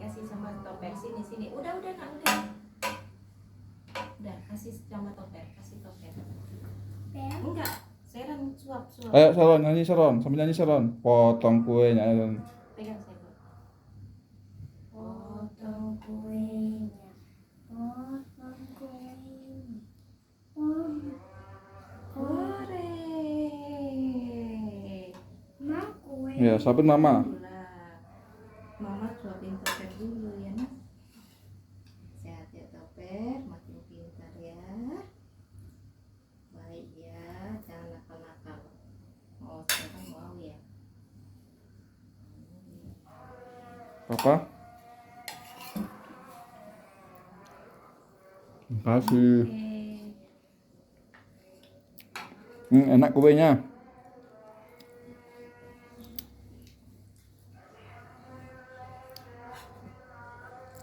kasih sama Topper. Sini. Udah nak, udah. Udah, kasih sama Topper, kasih Topper. Enggak, Seron suap. Ayo Seron, nyanyi Seron, sambil nyanyi Seron. Potong kuenya. Pegang saya. Potong kuenya. Hore. Ya, suapin mama. Mama suapin Topper dulu ya, Mas. Sehat ya Topper, makin pintar ya. Baik ya, jangan nakal-nakal. Oh, sekarang mau ya. Papa. Terima kasih. Enak kuenya.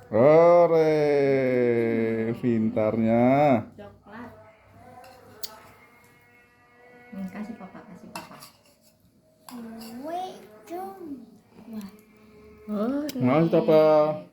Ore, pintarnya. Coklat. Kasih papa. Makasih Papa.